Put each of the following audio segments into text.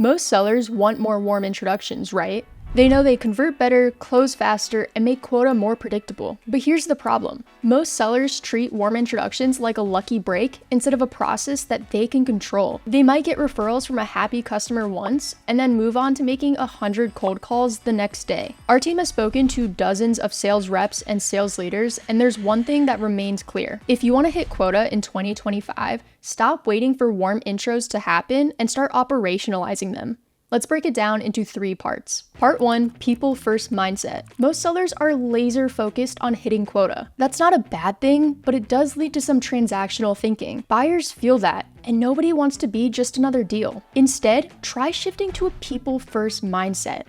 Most sellers want more warm introductions, right? They know they convert better, close faster, and make quota more predictable. But here's the problem. Most sellers treat warm introductions like a lucky break instead of a process that they can control. They might get referrals from a happy customer once and then move on to making 100 cold calls the next day. Our team has spoken to dozens of sales reps and sales leaders, and there's one thing that remains clear. If you want to hit quota in 2025, stop waiting for warm intros to happen and start operationalizing them. Let's break it down into 3 parts. Part 1, people first mindset. Most sellers are laser focused on hitting quota. That's not a bad thing, but it does lead to some transactional thinking. Buyers feel that, and nobody wants to be just another deal. Instead, try shifting to a people first mindset.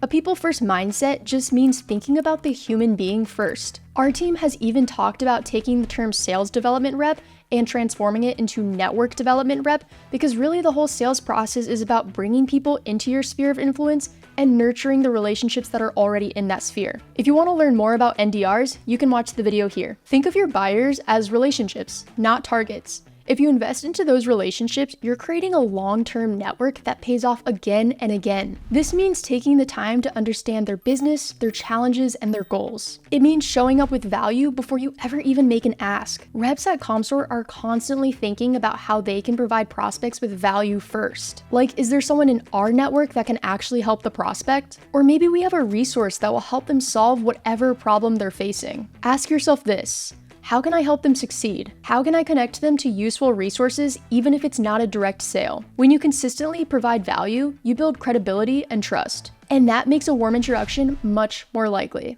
A people first mindset just means thinking about the human being first. Our team has even talked about taking the term sales development rep and transforming it into network development rep, because really the whole sales process is about bringing people into your sphere of influence and nurturing the relationships that are already in that sphere. If you want to learn more about NDRs, you can watch the video here. Think of your buyers as relationships, not targets. If you invest into those relationships, you're creating a long-term network that pays off again and again. This means taking the time to understand their business, their challenges, and their goals. It means showing up with value before you ever even make an ask. Reps at Commsor are constantly thinking about how they can provide prospects with value first. Like, is there someone in our network that can actually help the prospect? Or maybe we have a resource that will help them solve whatever problem they're facing. Ask yourself this. How can I help them succeed? How can I connect them to useful resources even if it's not a direct sale? When you consistently provide value, you build credibility and trust. And that makes a warm introduction much more likely.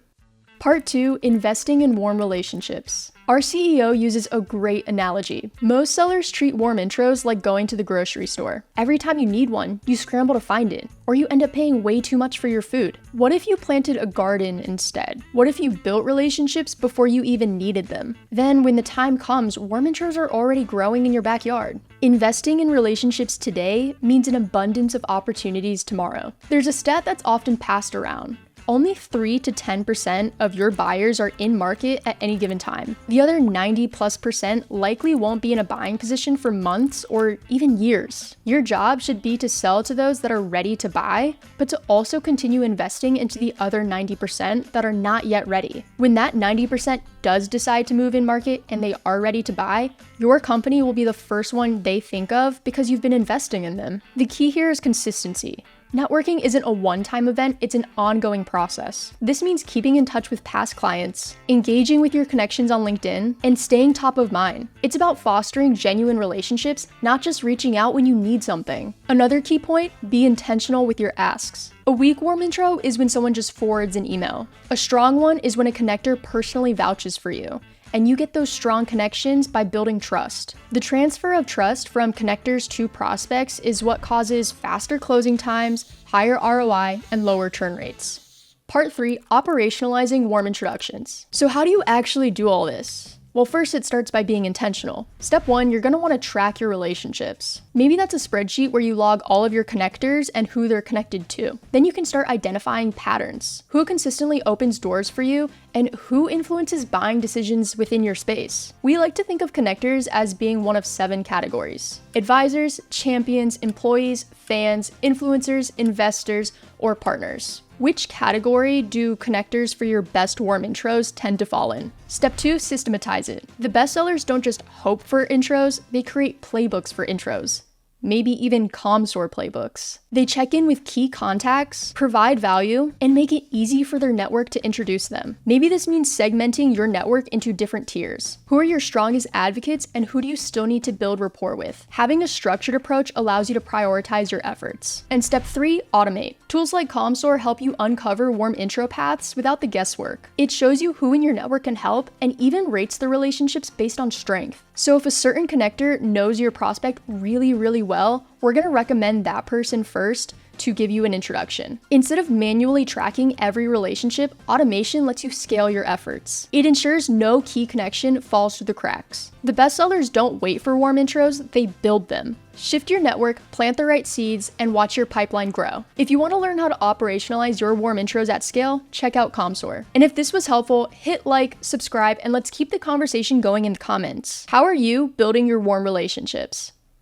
Part 2, investing in warm relationships. Our CEO uses a great analogy. Most sellers treat warm intros like going to the grocery store. Every time you need one, you scramble to find it, or you end up paying way too much for your food. What if you planted a garden instead? What if you built relationships before you even needed them? Then when the time comes, warm intros are already growing in your backyard. Investing in relationships today means an abundance of opportunities tomorrow. There's a stat that's often passed around. Only 3 to 10% of your buyers are in market at any given time. The other 90+% likely won't be in a buying position for months or even years. Your job should be to sell to those that are ready to buy, but to also continue investing into the other 90% that are not yet ready. When that 90% does decide to move in market and they are ready to buy, your company will be the first one they think of because you've been investing in them. The key here is consistency. Networking isn't a one-time event, it's an ongoing process. This means keeping in touch with past clients, engaging with your connections on LinkedIn, and staying top of mind. It's about fostering genuine relationships, not just reaching out when you need something. Another key point, be intentional with your asks. A weak warm intro is when someone just forwards an email. A strong one is when a connector personally vouches for you. And you get those strong connections by building trust. The transfer of trust from connectors to prospects is what causes faster closing times, higher ROI, and lower churn rates. Part 3, operationalizing warm introductions. So how do you actually do all this? Well, first it starts by being intentional. Step 1, you're going to want to track your relationships. Maybe that's a spreadsheet where you log all of your connectors and who they're connected to. Then you can start identifying patterns. Who consistently opens doors for you and who influences buying decisions within your space. We like to think of connectors as being one of 7 categories: advisors, champions, employees, fans, influencers, investors, or partners. Which category do connectors for your best warm intros tend to fall in? Step 2, systematize it. The best sellers don't just hope for intros, they create playbooks for intros. Maybe even Commsor playbooks. They check in with key contacts, provide value, and make it easy for their network to introduce them. Maybe this means segmenting your network into different tiers. Who are your strongest advocates and who do you still need to build rapport with? Having a structured approach allows you to prioritize your efforts. And step 3, automate. Tools like Commsor help you uncover warm intro paths without the guesswork. It shows you who in your network can help and even rates the relationships based on strength. So if a certain connector knows your prospect really well, we're going to recommend that person first to give you an introduction. Instead of manually tracking every relationship, automation lets you scale your efforts. It ensures no key connection falls through the cracks. The best sellers don't wait for warm intros, they build them. Shift your network, plant the right seeds, and watch your pipeline grow. If you want to learn how to operationalize your warm intros at scale, check out Commsor. And if this was helpful, hit like, subscribe, and let's keep the conversation going in the comments. How are you building your warm relationships?